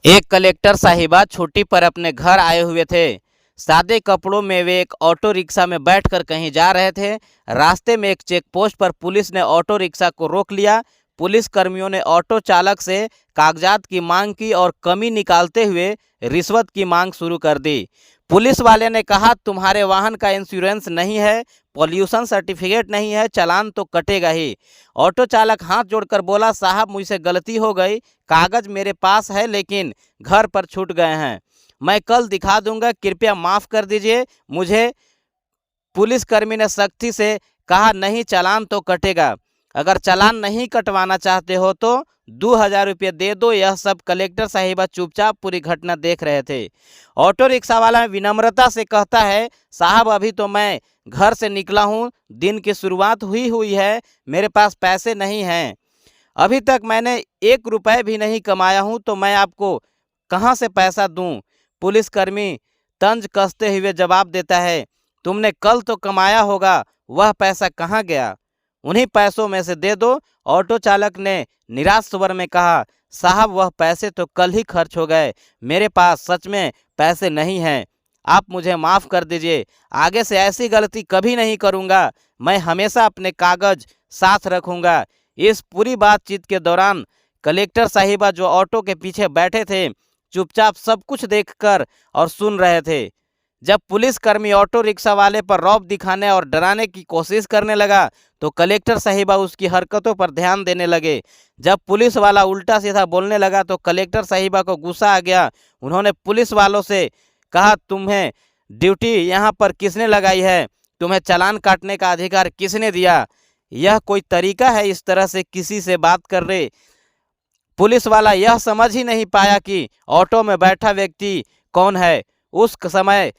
एक कलेक्टर साहिबा छुट्टी पर अपने घर आए हुए थे। सादे कपड़ों में वे एक ऑटो रिक्शा में बैठकर कहीं जा रहे थे। रास्ते में एक चेक पोस्ट पर पुलिस ने ऑटो रिक्शा को रोक लिया। पुलिस कर्मियों ने ऑटो चालक से कागजात की मांग की और कमी निकालते हुए रिश्वत की मांग शुरू कर दी। पुलिस वाले ने कहा, तुम्हारे वाहन का इंश्योरेंस नहीं है, पॉल्यूशन सर्टिफिकेट नहीं है, चालान तो कटेगा ही। ऑटो चालक हाथ जोड़कर बोला, साहब मुझसे गलती हो गई, कागज मेरे पास है लेकिन घर पर छूट गए हैं, मैं कल दिखा दूंगा, कृपया माफ़ कर दीजिए मुझे। पुलिसकर्मी ने सख्ती से कहा, नहीं चालान तो कटेगा, अगर चालान नहीं कटवाना चाहते हो तो 2,000 रुपये दे दो। यह सब कलेक्टर साहिबा चुपचाप पूरी घटना देख रहे थे। ऑटो रिक्शा वाला विनम्रता से कहता है, साहब अभी तो मैं घर से निकला हूँ, दिन की शुरुआत हुई है, मेरे पास पैसे नहीं हैं, अभी तक मैंने 1 रुपये भी नहीं कमाया हूँ, तो मैं आपको कहाँ से पैसा दूँ। पुलिसकर्मी तंज कसते हुए जवाब देता है, तुमने कल तो कमाया होगा, वह पैसा कहाँ गया, उन्हीं पैसों में से दे दो। ऑटो चालक ने निराश स्वर में कहा, साहब वह पैसे तो कल ही खर्च हो गए, मेरे पास सच में पैसे नहीं हैं, आप मुझे माफ़ कर दीजिए, आगे से ऐसी गलती कभी नहीं करूँगा, मैं हमेशा अपने कागज साथ रखूँगा। इस पूरी बातचीत के दौरान कलेक्टर साहिबा जो ऑटो के पीछे बैठे थे, चुपचाप सब कुछ देखकर और सुन रहे थे। जब पुलिसकर्मी ऑटो रिक्शा वाले पर रौब दिखाने और डराने की कोशिश करने लगा तो कलेक्टर साहिबा उसकी हरकतों पर ध्यान देने लगे। जब पुलिस वाला उल्टा सीधा बोलने लगा तो कलेक्टर साहिबा को गुस्सा आ गया। उन्होंने पुलिस वालों से कहा, तुम्हें ड्यूटी यहाँ पर किसने लगाई है, तुम्हें चालान काटने का अधिकार किसने दिया, यह कोई तरीका है इस तरह से किसी से बात कर रहे। पुलिस वाला यह समझ ही नहीं पाया कि ऑटो में बैठा व्यक्ति कौन है। उस समय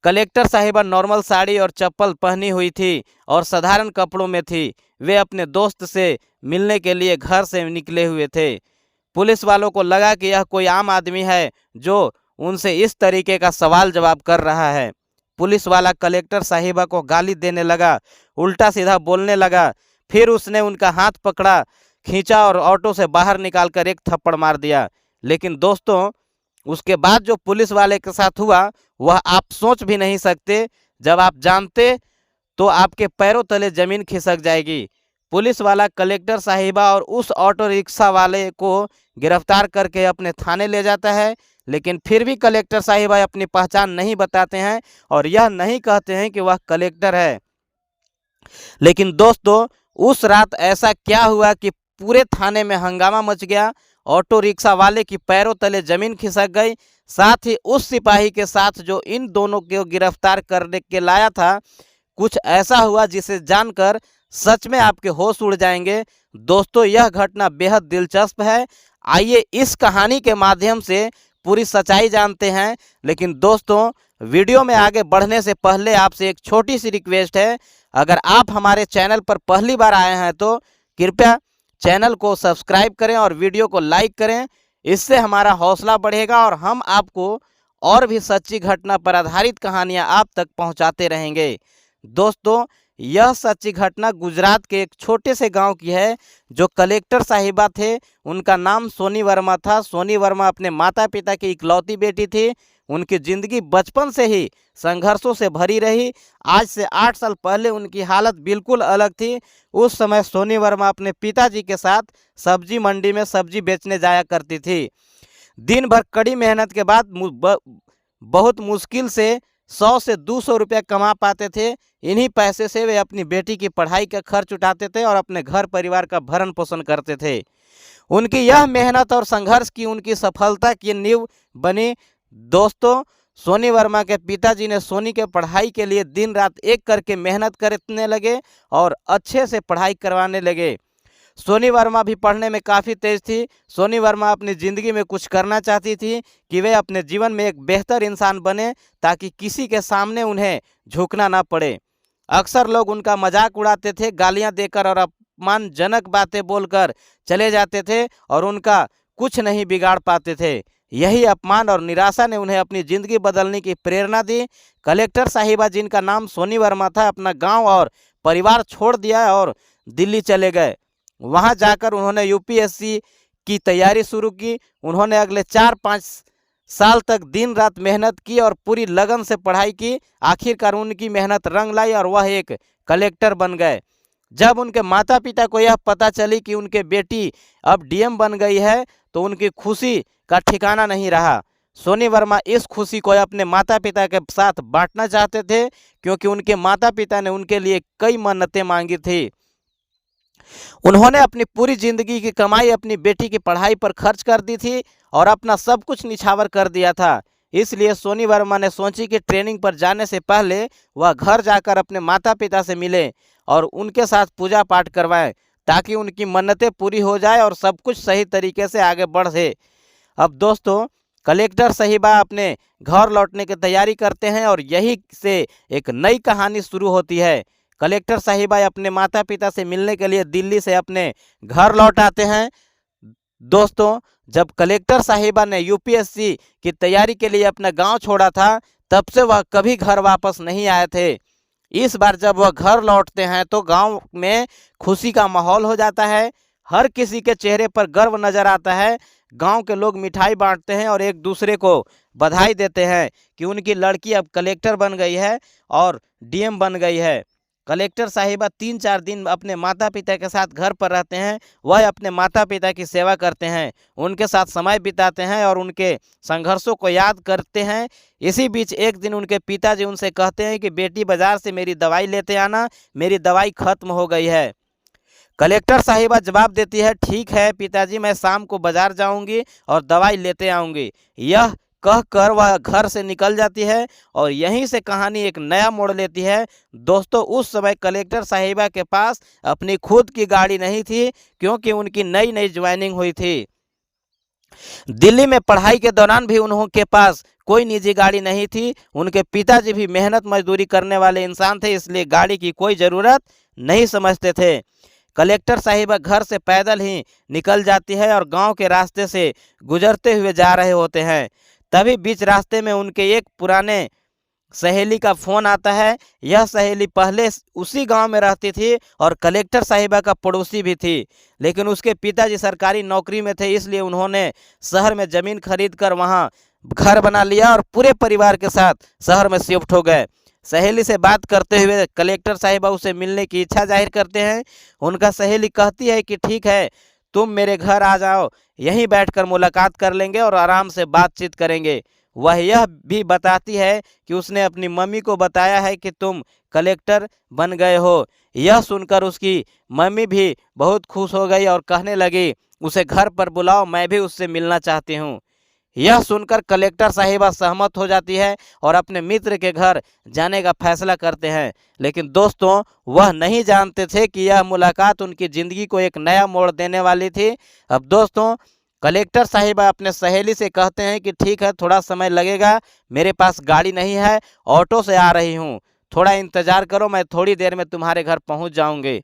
कलेक्टर साहिबा नॉर्मल साड़ी और चप्पल पहनी हुई थी और साधारण कपड़ों में थी। वे अपने दोस्त से मिलने के लिए घर से निकले हुए थे। पुलिस वालों को लगा कि यह कोई आम आदमी है जो उनसे इस तरीके का सवाल जवाब कर रहा है। पुलिस वाला कलेक्टर साहिबा को गाली देने लगा, उल्टा सीधा बोलने लगा, फिर उसने उनका हाथ पकड़ा, खींचा और ऑटो से बाहर निकालकर एक थप्पड़ मार दिया। लेकिन दोस्तों, उसके बाद जो पुलिस वाले के साथ हुआ वह आप सोच भी नहीं सकते। जब आप जानते तो आपके पैरों तले जमीन खिसक जाएगी। पुलिस वाला कलेक्टर साहिबा और उस ऑटो रिक्शा वाले को गिरफ्तार करके अपने थाने ले जाता है, लेकिन फिर भी कलेक्टर साहिबा अपनी पहचान नहीं बताते हैं और यह नहीं कहते हैं कि वह कलेक्टर है। लेकिन दोस्तों, उस रात ऐसा क्या हुआ कि पूरे थाने में हंगामा मच गया। ऑटो रिक्शा वाले की पैरों तले जमीन खिसक गई, साथ ही उस सिपाही के साथ जो इन दोनों को गिरफ्तार करने के लाया था, कुछ ऐसा हुआ जिसे जानकर सच में आपके होश उड़ जाएंगे। दोस्तों, यह घटना बेहद दिलचस्प है। आइए इस कहानी के माध्यम से पूरी सच्चाई जानते हैं। लेकिन दोस्तों, वीडियो में आगे बढ़ने से पहले आपसे एक छोटी सी रिक्वेस्ट है, अगर आप हमारे चैनल पर पहली बार आए हैं तो कृपया चैनल को सब्सक्राइब करें और वीडियो को लाइक करें। इससे हमारा हौसला बढ़ेगा और हम आपको और भी सच्ची घटना पर आधारित कहानियां आप तक पहुंचाते रहेंगे। दोस्तों, यह सच्ची घटना गुजरात के एक छोटे से गांव की है। जो कलेक्टर साहिबा थे उनका नाम सोनी वर्मा था। सोनी वर्मा अपने माता पिता की इकलौती बेटी थी। उनकी ज़िंदगी बचपन से ही संघर्षों से भरी रही। आज से 8 साल पहले उनकी हालत बिल्कुल अलग थी। उस समय सोनी वर्मा अपने पिताजी के साथ सब्जी मंडी में सब्जी बेचने जाया करती थी। दिन भर कड़ी मेहनत के बाद बहुत मुश्किल से 100 से 200 रुपया कमा पाते थे। इन्हीं पैसे से वे अपनी बेटी की पढ़ाई का खर्च उठाते थे और अपने घर परिवार का भरण पोषण करते थे। उनकी यह मेहनत और संघर्ष की उनकी सफलता की नींव बनी। दोस्तों, सोनी वर्मा के पिताजी ने सोनी के पढ़ाई के लिए दिन रात एक करके मेहनत करने लगे और अच्छे से पढ़ाई करवाने लगे। सोनी वर्मा भी पढ़ने में काफ़ी तेज थी। सोनी वर्मा अपनी ज़िंदगी में कुछ करना चाहती थी कि वे अपने जीवन में एक बेहतर इंसान बने, ताकि किसी के सामने उन्हें झुकना ना पड़े। अक्सर लोग उनका मजाक उड़ाते थे, गालियां देकर और अपमानजनक बातें बोलकर चले जाते थे और उनका कुछ नहीं बिगाड़ पाते थे। यही अपमान और निराशा ने उन्हें अपनी ज़िंदगी बदलने की प्रेरणा दी। कलेक्टर साहिबा, जिनका नाम सोनी वर्मा था, अपना गांव और परिवार छोड़ दिया और दिल्ली चले गए। वहां जाकर उन्होंने यूपीएससी की तैयारी शुरू की। उन्होंने अगले 4-5 साल तक दिन रात मेहनत की और पूरी लगन से पढ़ाई की। आखिरकार उनकी मेहनत रंग लाई और वह एक कलेक्टर बन गए। जब उनके माता पिता को यह पता चली कि उनके बेटी अब डीएम बन गई है तो उनकी खुशी का ठिकाना नहीं रहा। सोनी वर्मा इस खुशी को अपने माता पिता के साथ बांटना चाहते थे, क्योंकि उनके माता पिता ने उनके लिए कई मन्नतें मांगी थी। उन्होंने अपनी पूरी जिंदगी की कमाई अपनी बेटी की पढ़ाई पर खर्च कर दी थी और अपना सब कुछ निछावर कर दिया था। इसलिए सोनी वर्मा ने सोची कि ट्रेनिंग पर जाने से पहले वह घर जाकर अपने माता पिता से मिले और उनके साथ पूजा पाठ करवाएं, ताकि उनकी मन्नतें पूरी हो जाए और सब कुछ सही तरीके से आगे बढ़े। अब दोस्तों, कलेक्टर साहिबा अपने घर लौटने की तैयारी करते हैं और यहीं से एक नई कहानी शुरू होती है। कलेक्टर साहिबा अपने माता पिता से मिलने के लिए दिल्ली से अपने घर लौट आते हैं। दोस्तों, जब कलेक्टर साहिबा ने यूपीएससी की तैयारी के लिए अपना गांव छोड़ा था, तब से वह कभी घर वापस नहीं आए थे। इस बार जब वह घर लौटते हैं तो गांव में खुशी का माहौल हो जाता है। हर किसी के चेहरे पर गर्व नजर आता है। गांव के लोग मिठाई बांटते हैं और एक दूसरे को बधाई देते हैं कि उनकी लड़की अब कलेक्टर बन गई है और डीएम बन गई है। कलेक्टर साहिबा 3-4 दिन अपने माता पिता के साथ घर पर रहते हैं। वह अपने माता पिता की सेवा करते हैं, उनके साथ समय बिताते हैं और उनके संघर्षों को याद करते हैं। इसी बीच एक दिन उनके पिताजी उनसे कहते हैं कि बेटी बाजार से मेरी दवाई लेते आना, मेरी दवाई खत्म हो गई है। कलेक्टर साहिबा जवाब देती है, ठीक है पिताजी, मैं शाम को बाजार जाऊंगी और दवाई लेते आऊंगी। यह कहकर वह घर से निकल जाती है और यहीं से कहानी एक नया मोड़ लेती है। दोस्तों, उस समय कलेक्टर साहिबा के पास अपनी खुद की गाड़ी नहीं थी, क्योंकि उनकी नई नई ज्वाइनिंग हुई थी। दिल्ली में पढ़ाई के दौरान भी उनके पास कोई निजी गाड़ी नहीं थी। उनके पिताजी भी मेहनत मजदूरी करने वाले इंसान थे, इसलिए गाड़ी की कोई ज़रूरत नहीं समझते थे। कलेक्टर साहिबा घर से पैदल ही निकल जाती है और गांव के रास्ते से गुजरते हुए जा रहे होते हैं। तभी बीच रास्ते में उनके एक पुराने सहेली का फ़ोन आता है। यह सहेली पहले उसी गांव में रहती थी और कलेक्टर साहिबा का पड़ोसी भी थी, लेकिन उसके पिताजी सरकारी नौकरी में थे, इसलिए उन्होंने शहर में ज़मीन खरीद कर वहाँ घर बना लिया और पूरे परिवार के साथ शहर में शिफ्ट हो गए। सहेली से बात करते हुए कलेक्टर साहिबा उसे मिलने की इच्छा जाहिर करते हैं। उनका सहेली कहती है कि ठीक है, तुम मेरे घर आ जाओ, यहीं बैठकर मुलाकात कर लेंगे और आराम से बातचीत करेंगे। वह यह भी बताती है कि उसने अपनी मम्मी को बताया है कि तुम कलेक्टर बन गए हो। यह सुनकर उसकी मम्मी भी बहुत खुश हो गई और कहने लगी, उसे घर पर बुलाओ, मैं भी उससे मिलना चाहती हूँ। यह सुनकर कलेक्टर साहिबा सहमत हो जाती है और अपने मित्र के घर जाने का फैसला करते हैं। लेकिन दोस्तों, वह नहीं जानते थे कि यह मुलाकात उनकी ज़िंदगी को एक नया मोड़ देने वाली थी। अब दोस्तों, कलेक्टर साहिबा अपने सहेली से कहते हैं कि ठीक है, थोड़ा समय लगेगा, मेरे पास गाड़ी नहीं है, ऑटो से आ रही हूँ, थोड़ा इंतज़ार करो, मैं थोड़ी देर में तुम्हारे घर पहुँच जाऊँगी।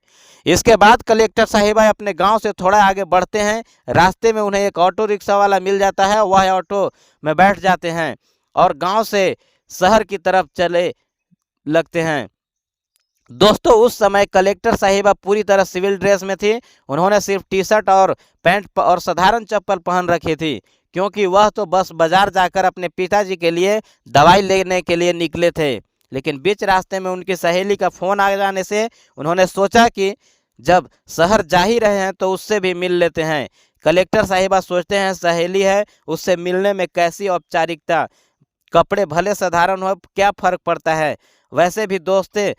इसके बाद कलेक्टर साहिबा अपने गांव से थोड़ा आगे बढ़ते हैं। रास्ते में उन्हें एक ऑटो रिक्शा वाला मिल जाता है। वह ऑटो में बैठ जाते हैं और गांव से शहर की तरफ चले लगते हैं। दोस्तों, उस समय कलेक्टर साहिबा पूरी तरह सिविल ड्रेस में थी। उन्होंने सिर्फ टी शर्ट और पैंट और साधारण चप्पल पहन रखी थी, क्योंकि वह तो बस बाजार जाकर अपने पिताजी के लिए दवाई लेने के लिए निकले थे। लेकिन बीच रास्ते में उनकी सहेली का फ़ोन आ जाने से उन्होंने सोचा कि जब शहर जा ही रहे हैं तो उससे भी मिल लेते हैं। कलेक्टर साहिबा सोचते हैं सहेली है, उससे मिलने में कैसी औपचारिकता, कपड़े भले साधारण हो, क्या फ़र्क पड़ता है। वैसे भी दोस्ते,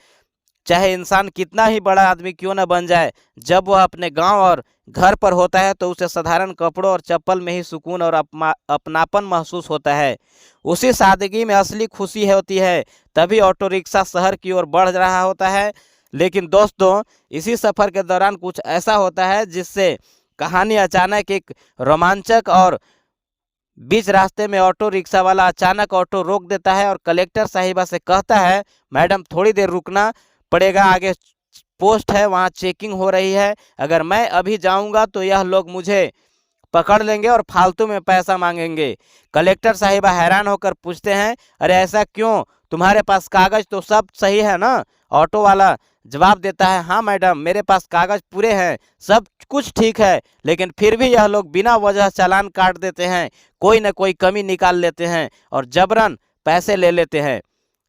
चाहे इंसान कितना ही बड़ा आदमी क्यों न बन जाए, जब वह अपने गांव और घर पर होता है तो उसे साधारण कपड़ों और चप्पल में ही सुकून और अपनापन महसूस होता है। उसी सादगी में असली खुशी होती है। तभी ऑटो रिक्शा शहर की ओर बढ़ रहा होता है। लेकिन दोस्तों, इसी सफ़र के दौरान कुछ ऐसा होता है जिससे कहानी अचानक एक रोमांचक और बीच रास्ते में ऑटो रिक्शा वाला अचानक ऑटो रोक देता है और कलेक्टर साहिबा से कहता है, मैडम थोड़ी देर रुकना पड़ेगा, आगे पोस्ट है, वहाँ चेकिंग हो रही है। अगर मैं अभी जाऊँगा तो यह लोग मुझे पकड़ लेंगे और फालतू में पैसा मांगेंगे। कलेक्टर साहिबा हैरान होकर पूछते हैं, अरे ऐसा क्यों, तुम्हारे पास कागज तो सब सही है ना? ऑटो वाला जवाब देता है, हाँ मैडम, मेरे पास कागज पूरे हैं, सब कुछ ठीक है, लेकिन फिर भी यह लोग बिना वजह चालान काट देते हैं, कोई न कोई कमी निकाल लेते हैं और जबरन पैसे ले लेते हैं।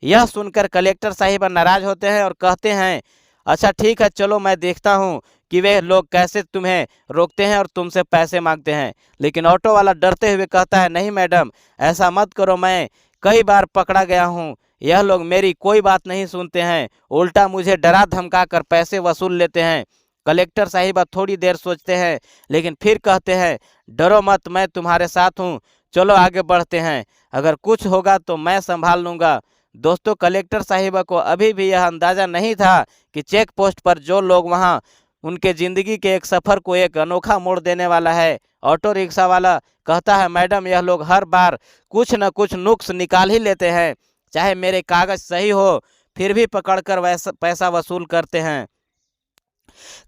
यह सुनकर कलेक्टर साहिबा नाराज होते हैं और कहते हैं, अच्छा ठीक है, चलो मैं देखता हूँ कि वे लोग कैसे तुम्हें रोकते हैं और तुमसे पैसे मांगते हैं। लेकिन ऑटो वाला डरते हुए कहता है, नहीं मैडम, ऐसा मत करो, मैं कई बार पकड़ा गया हूँ, यह लोग मेरी कोई बात नहीं सुनते हैं, उल्टा मुझे डरा धमका कर पैसे वसूल लेते हैं। कलेक्टर साहिबा थोड़ी देर सोचते हैं, लेकिन फिर कहते हैं, डरो मत, मैं तुम्हारे साथ हूँ, चलो आगे बढ़ते हैं, अगर कुछ होगा तो मैं संभाल लूँगा। दोस्तों, कलेक्टर साहिबा को अभी भी यह अंदाज़ा नहीं था कि चेक पोस्ट पर जो लोग वहाँ उनके ज़िंदगी के एक सफ़र को एक अनोखा मोड़ देने वाला है। ऑटो रिक्शा वाला कहता है, मैडम, यह लोग हर बार कुछ न कुछ नुक्स निकाल ही लेते हैं, चाहे मेरे कागज सही हो फिर भी पकड़कर वैसा पैसा वसूल करते हैं।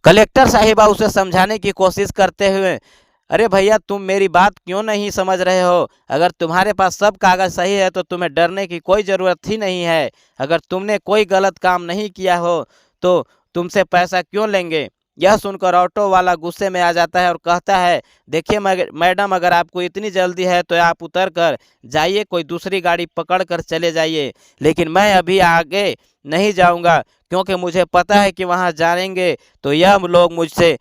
कलेक्टर साहिबा उसे समझाने की कोशिश करते हुए, अरे भैया, तुम मेरी बात क्यों नहीं समझ रहे हो? अगर तुम्हारे पास सब कागज सही है तो तुम्हें डरने की कोई ज़रूरत ही नहीं है। अगर तुमने कोई गलत काम नहीं किया हो तो तुमसे पैसा क्यों लेंगे? यह सुनकर ऑटो वाला गुस्से में आ जाता है और कहता है, देखिए मैडम, अगर आपको इतनी जल्दी है तो आप उतर कर जाइए, कोई दूसरी गाड़ी पकड़ कर चले जाइए, लेकिन मैं अभी आगे नहीं जाऊंगा, क्योंकि मुझे पता है कि वहां जाएंगे तो यह लोग मुझसे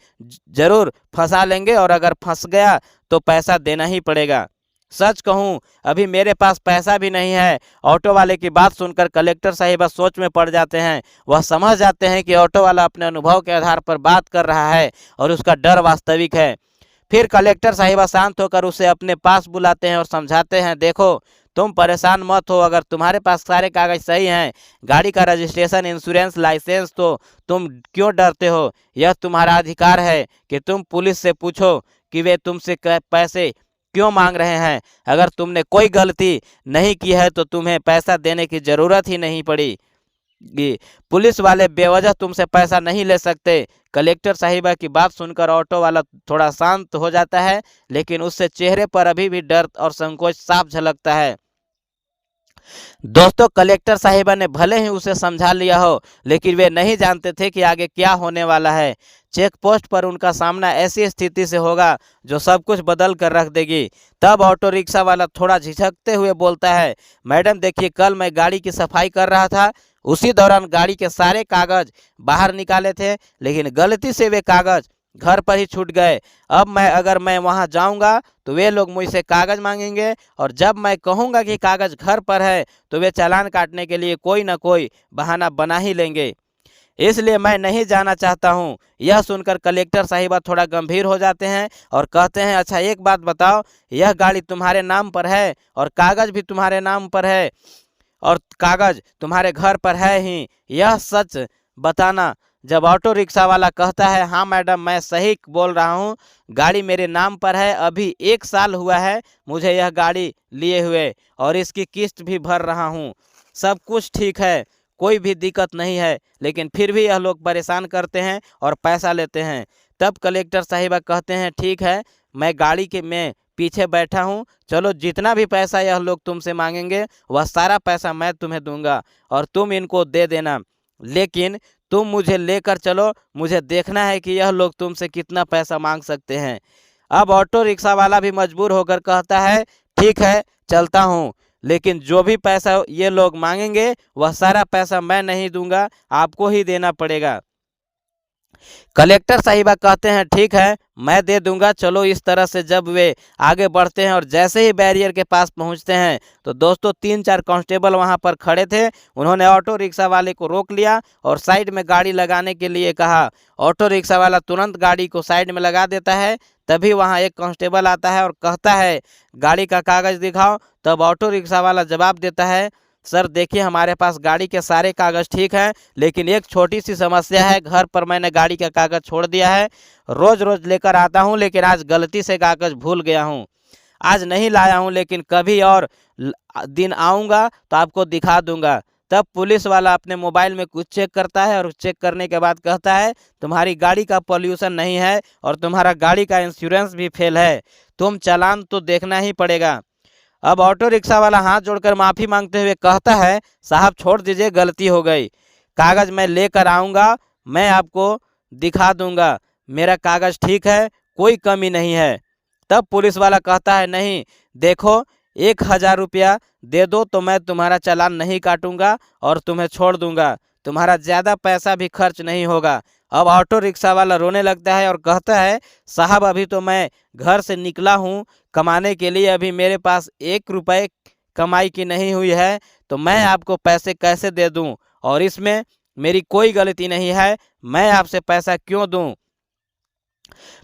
ज़रूर फंसा लेंगे और अगर फंस गया तो पैसा देना ही पड़ेगा। सच कहूँ, अभी मेरे पास पैसा भी नहीं है। ऑटो वाले की बात सुनकर कलेक्टर साहिबा सोच में पड़ जाते हैं। वह समझ जाते हैं कि ऑटो वाला अपने अनुभव के आधार पर बात कर रहा है और उसका डर वास्तविक है। फिर कलेक्टर साहिबा शांत होकर उसे अपने पास बुलाते हैं और समझाते हैं, देखो, तुम परेशान मत हो, अगर तुम्हारे पास सारे कागज सही हैं, गाड़ी का रजिस्ट्रेशन, इंश्योरेंस, लाइसेंस, तो तुम क्यों डरते हो? यह तुम्हारा अधिकार है कि तुम पुलिस से पूछो कि वे तुमसे पैसे क्यों मांग रहे हैं। अगर तुमने कोई गलती नहीं की है तो तुम्हें पैसा देने की ज़रूरत ही नहीं पड़ी। पुलिस वाले बेवजह तुमसे पैसा नहीं ले सकते। कलेक्टर साहिबा की बात सुनकर ऑटो वाला थोड़ा शांत हो जाता है, लेकिन उससे चेहरे पर अभी भी डर और संकोच साफ झलकता है। दोस्तों, कलेक्टर साहिबा ने भले ही उसे समझा लिया हो, लेकिन वे नहीं जानते थे कि आगे क्या होने वाला है। चेक पोस्ट पर उनका सामना ऐसी स्थिति से होगा जो सब कुछ बदल कर रख देगी। तब ऑटो रिक्शा वाला थोड़ा झिझकते हुए बोलता है, मैडम देखिए, कल मैं गाड़ी की सफाई कर रहा था, उसी दौरान गाड़ी के सारे कागज बाहर निकाले थे, लेकिन गलती से वे कागज घर पर ही छूट गए। अब अगर मैं वहां जाऊंगा तो वे लोग मुझसे कागज मांगेंगे और जब मैं कहूंगा कि कागज घर पर है तो वे चालान काटने के लिए कोई ना कोई बहाना बना ही लेंगे, इसलिए मैं नहीं जाना चाहता हूं। यह सुनकर कलेक्टर साहिबा थोड़ा गंभीर हो जाते हैं और कहते हैं, अच्छा एक बात बताओ, यह गाड़ी तुम्हारे नाम पर है और कागज भी तुम्हारे नाम पर है और कागज तुम्हारे घर पर है ही, यह सच बताना। जब ऑटो रिक्शा वाला कहता है, हाँ मैडम, मैं सही बोल रहा हूँ, गाड़ी मेरे नाम पर है, अभी 1 साल हुआ है मुझे यह गाड़ी लिए हुए और इसकी किस्त भी भर रहा हूँ, सब कुछ ठीक है, कोई भी दिक्कत नहीं है, लेकिन फिर भी यह लोग परेशान करते हैं और पैसा लेते हैं। तब कलेक्टर साहिबा कहते हैं, ठीक है, मैं गाड़ी के में पीछे बैठा हूँ, चलो जितना भी पैसा यह लोग तुमसे मांगेंगे वह सारा पैसा मैं तुम्हें दूंगा और तुम इनको दे देना, लेकिन तुम मुझे लेकर चलो, मुझे देखना है कि यह लोग तुमसे कितना पैसा मांग सकते हैं। अब ऑटो रिक्शा वाला भी मजबूर होकर कहता है, ठीक है, चलता हूँ, लेकिन जो भी पैसा ये लोग मांगेंगे वह सारा पैसा मैं नहीं दूंगा, आपको ही देना पड़ेगा। कलेक्टर साहिबा कहते हैं, ठीक है, मैं दे दूंगा, चलो। इस तरह से जब वे आगे बढ़ते हैं और जैसे ही बैरियर के पास पहुंचते हैं तो दोस्तों 3-4 कांस्टेबल वहां पर खड़े थे। उन्होंने ऑटो रिक्शा वाले को रोक लिया और साइड में गाड़ी लगाने के लिए कहा। ऑटो रिक्शा वाला तुरंत गाड़ी को साइड में लगा देता है। तभी वहाँ एक कांस्टेबल आता है और कहता है, गाड़ी का कागज दिखाओ। तब ऑटो रिक्शा वाला जवाब देता है, सर देखिए, हमारे पास गाड़ी के सारे कागज़ ठीक हैं, लेकिन एक छोटी सी समस्या है, घर पर मैंने गाड़ी का कागज़ छोड़ दिया है, रोज़ रोज़ लेकर आता हूं, लेकिन आज गलती से कागज़ भूल गया हूं, आज नहीं लाया हूं, लेकिन कभी और दिन आऊँगा तो आपको दिखा दूंगा। तब पुलिस वाला अपने मोबाइल में कुछ चेक करता है और चेक करने के बाद कहता है, तुम्हारी गाड़ी का पॉल्यूशन नहीं है और तुम्हारा गाड़ी का इंश्योरेंस भी फेल है, तुम चालान तो देखना ही पड़ेगा। अब ऑटो रिक्शा वाला हाथ जोड़कर माफ़ी मांगते हुए कहता है, साहब छोड़ दीजिए, गलती हो गई, कागज़ मैं लेकर आऊँगा, मैं आपको दिखा दूँगा, मेरा कागज़ ठीक है, कोई कमी नहीं है। तब पुलिस वाला कहता है, नहीं देखो, 1000 रुपया दे दो तो मैं तुम्हारा चालान नहीं काटूंगा और तुम्हें छोड़ दूंगा, तुम्हारा ज़्यादा पैसा भी खर्च नहीं होगा। अब ऑटो रिक्शा वाला रोने लगता है और कहता है, साहब अभी तो मैं घर से निकला हूँ कमाने के लिए, अभी मेरे पास 1 रुपये कमाई की नहीं हुई है, तो मैं आपको पैसे कैसे दे दूँ, और इसमें मेरी कोई गलती नहीं है, मैं आपसे पैसा क्यों दूँ।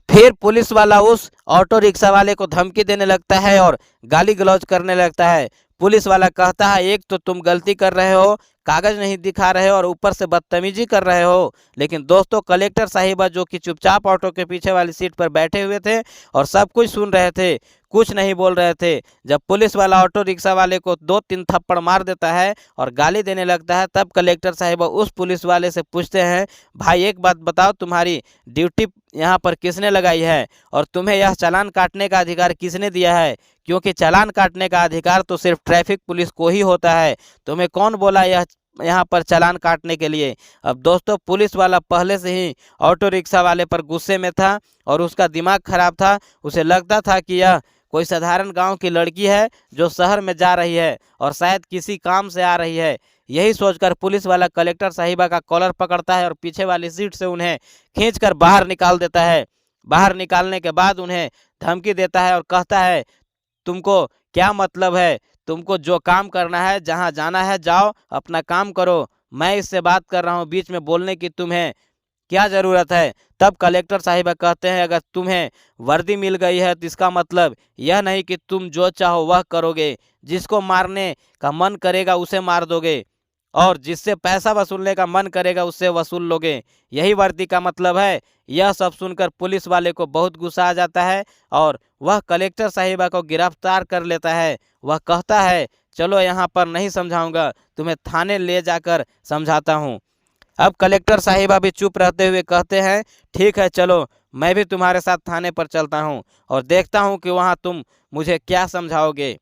फिर पुलिस वाला उस ऑटो रिक्शा वाले को धमकी देने लगता है और गाली गलौज करने लगता है। पुलिस वाला कहता है, एक तो तुम गलती कर रहे हो, कागज नहीं दिखा रहे हो और ऊपर से बदतमीजी कर रहे हो। लेकिन दोस्तों, कलेक्टर साहिबा जो कि चुपचाप ऑटो के पीछे वाली सीट पर बैठे हुए थे और सब कुछ सुन रहे थे, कुछ नहीं बोल रहे थे। जब पुलिस वाला ऑटो रिक्शा वाले को 2-3 थप्पड़ मार देता है और गाली देने लगता है, तब कलेक्टर साहिबा उस पुलिस वाले से पूछते हैं, भाई एक बात बताओ, तुम्हारी ड्यूटी यहाँ पर किसने लगाई है और तुम्हें यह चालान काटने का अधिकार किसने दिया है, क्योंकि चालान काटने का अधिकार तो सिर्फ ट्रैफिक पुलिस को ही होता है, तुम्हें कौन बोला यह यहाँ पर चालान काटने के लिए। अब दोस्तों, पुलिस वाला पहले से ही ऑटो रिक्शा वाले पर गुस्से में था और उसका दिमाग खराब था। उसे लगता था कि यह कोई साधारण गांव की लड़की है जो शहर में जा रही है और शायद किसी काम से आ रही है। यही सोचकर पुलिस वाला कलेक्टर साहिबा का कॉलर पकड़ता है और पीछे वाली सीट से उन्हें खींचकर बाहर निकाल देता है। बाहर निकालने के बाद उन्हें धमकी देता है और कहता है, तुमको क्या मतलब है, तुमको जो काम करना है, जहाँ जाना है जाओ, अपना काम करो, मैं इससे बात कर रहा हूँ, बीच में बोलने की तुम्हें क्या ज़रूरत है। तब कलेक्टर साहिबा कहते हैं, अगर तुम्हें वर्दी मिल गई है तो इसका मतलब यह नहीं कि तुम जो चाहो वह करोगे, जिसको मारने का मन करेगा उसे मार दोगे और जिससे पैसा वसूलने का मन करेगा उससे वसूल लोगे, यही वर्दी का मतलब है। यह सब सुनकर पुलिस वाले को बहुत गुस्सा आ जाता है और वह कलेक्टर साहिबा को गिरफ्तार कर लेता है। वह कहता है, चलो यहाँ पर नहीं समझाऊंगा, तुम्हें थाने ले जाकर समझाता हूँ। अब कलेक्टर साहिबा भी चुप रहते हुए कहते हैं, ठीक है चलो, मैं भी तुम्हारे साथ थाने पर चलता हूँ और देखता हूँ कि वहाँ तुम मुझे क्या समझाओगे।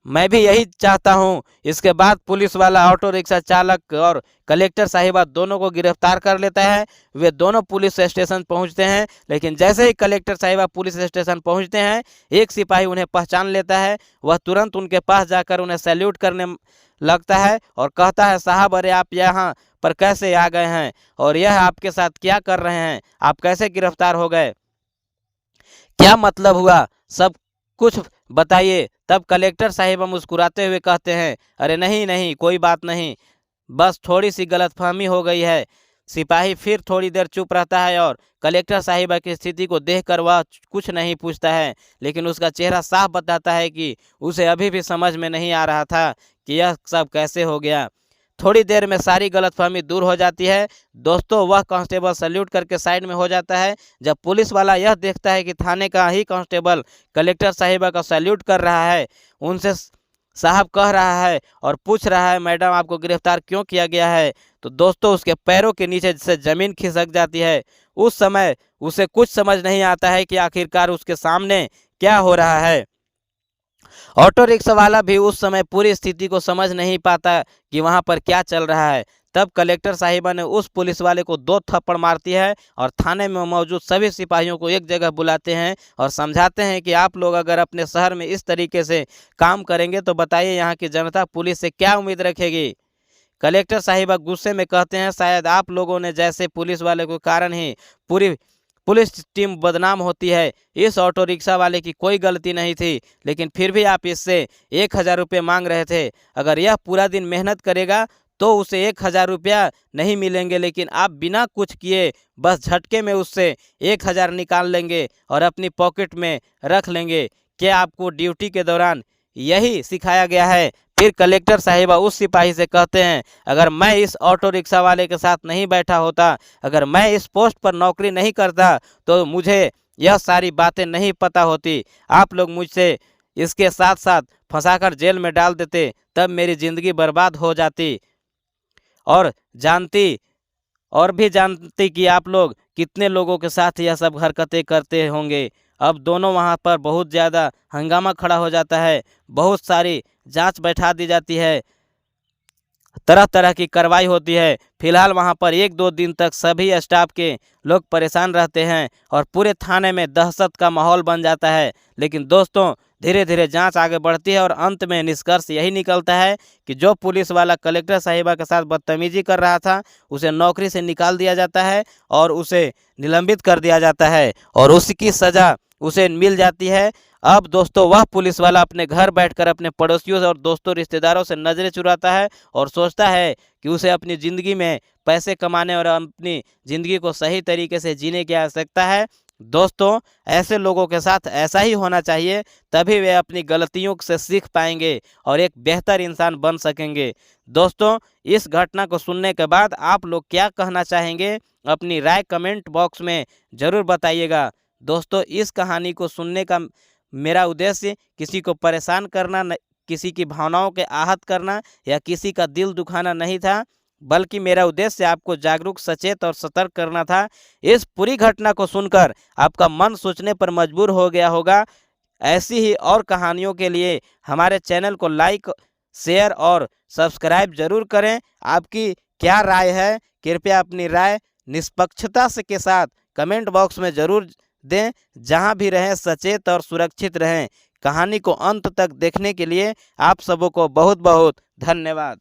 मैं भी यही चाहता हूँ। इसके बाद पुलिस वाला ऑटो रिक्शा चालक और कलेक्टर साहिबा दोनों को गिरफ्तार कर लेता है। वे दोनों पुलिस स्टेशन पहुँचते हैं, लेकिन जैसे ही कलेक्टर साहिबा पुलिस स्टेशन पहुँचते हैं, एक सिपाही उन्हें पहचान लेता है। वह तुरंत उनके पास जाकर उन्हें सैल्यूट करने लगता है और कहता है, साहब अरे आप यहाँ पर कैसे आ गए हैं और यह आपके साथ क्या कर रहे हैं, आप कैसे गिरफ्तार हो गए, क्या मतलब हुआ, सब कुछ बताइए। तब कलेक्टर साहिबा मुस्कुराते हुए कहते हैं, अरे नहीं नहीं, कोई बात नहीं, बस थोड़ी सी गलतफहमी हो गई है। सिपाही फिर थोड़ी देर चुप रहता है और कलेक्टर साहिबा की स्थिति को देखकर वह कुछ नहीं पूछता है, लेकिन उसका चेहरा साफ बताता है कि उसे अभी भी समझ में नहीं आ रहा था कि यह सब कैसे हो गया। थोड़ी देर में सारी गलतफहमी दूर हो जाती है। दोस्तों, वह कांस्टेबल सल्यूट करके साइड में हो जाता है। जब पुलिस वाला यह देखता है कि थाने का ही कांस्टेबल कलेक्टर साहिबा का सल्यूट कर रहा है, उनसे साहब कह रहा है और पूछ रहा है, मैडम आपको गिरफ्तार क्यों किया गया है, तो दोस्तों उसके पैरों के नीचे से ज़मीन खिसक जाती है। उस समय उसे कुछ समझ नहीं आता है कि आखिरकार उसके सामने क्या हो रहा है। ऑटो रिक्शा वाला भी उस समय पूरी स्थिति को समझ नहीं पाता कि वहां पर क्या चल रहा है। तब कलेक्टर साहिबा ने उस पुलिस वाले को 2 थप्पड़ मारती है और थाने में मौजूद सभी सिपाहियों को एक जगह बुलाते हैं और समझाते हैं कि आप लोग अगर अपने शहर में इस तरीके से काम करेंगे तो बताइए यहाँ की जनता पुलिस से क्या उम्मीद रखेगी। कलेक्टर साहिबा गुस्से में कहते हैं, शायद आप लोगों ने जैसे पुलिस वाले के कारण ही पूरी पुलिस टीम बदनाम होती है। इस ऑटो रिक्शा वाले की कोई गलती नहीं थी, लेकिन फिर भी आप इससे 1000 रुपये मांग रहे थे। अगर यह पूरा दिन मेहनत करेगा तो उसे 1000 रुपया नहीं मिलेंगे, लेकिन आप बिना कुछ किए बस झटके में उससे 1000 निकाल लेंगे और अपनी पॉकेट में रख लेंगे। क्या आपको ड्यूटी के दौरान यही सिखाया गया है? फिर कलेक्टर साहिबा उस सिपाही से कहते हैं, अगर मैं इस ऑटो रिक्शा वाले के साथ नहीं बैठा होता, अगर मैं इस पोस्ट पर नौकरी नहीं करता, तो मुझे यह सारी बातें नहीं पता होती। आप लोग मुझसे इसके साथ साथ फंसाकर जेल में डाल देते, तब मेरी ज़िंदगी बर्बाद हो जाती और जानती कि आप लोग कितने लोगों के साथ यह सब हरकतें करते होंगे। अब दोनों वहां पर बहुत ज़्यादा हंगामा खड़ा हो जाता है, बहुत सारी जांच बैठा दी जाती है, तरह तरह की कार्रवाई होती है। फिलहाल वहां पर 1-2 दिन तक सभी स्टाफ के लोग परेशान रहते हैं और पूरे थाने में दहशत का माहौल बन जाता है। लेकिन दोस्तों, धीरे धीरे जांच आगे बढ़ती है और अंत में निष्कर्ष यही निकलता है कि जो पुलिस वाला कलेक्टर साहिबा के साथ बदतमीजी कर रहा था, उसे नौकरी से निकाल दिया जाता है और उसे निलंबित कर दिया जाता है और उसकी सज़ा उसे मिल जाती है। अब दोस्तों, वह पुलिस वाला अपने घर बैठकर अपने पड़ोसियों और दोस्तों रिश्तेदारों से नज़रें चुराता है और सोचता है कि उसे अपनी ज़िंदगी में पैसे कमाने और अपनी ज़िंदगी को सही तरीके से जीने की आवश्यकता है। दोस्तों, ऐसे लोगों के साथ ऐसा ही होना चाहिए, तभी वे अपनी गलतियों से सीख पाएंगे और एक बेहतर इंसान बन सकेंगे। दोस्तों, इस घटना को सुनने के बाद आप लोग क्या कहना चाहेंगे, अपनी राय कमेंट बॉक्स में ज़रूर बताइएगा। दोस्तों, इस कहानी को सुनने का मेरा उद्देश्य किसी को परेशान करना, किसी की भावनाओं के आहत करना या किसी का दिल दुखाना नहीं था, बल्कि मेरा उद्देश्य आपको जागरूक, सचेत और सतर्क करना था। इस पूरी घटना को सुनकर आपका मन सोचने पर मजबूर हो गया होगा। ऐसी ही और कहानियों के लिए हमारे चैनल को लाइक, शेयर और सब्सक्राइब जरूर करें। आपकी क्या राय है, कृपया अपनी राय निष्पक्षता से के साथ कमेंट बॉक्स में ज़रूर दें। जहां भी रहें, सचेत और सुरक्षित रहें। कहानी को अंत तक देखने के लिए आप सबों को बहुत बहुत धन्यवाद।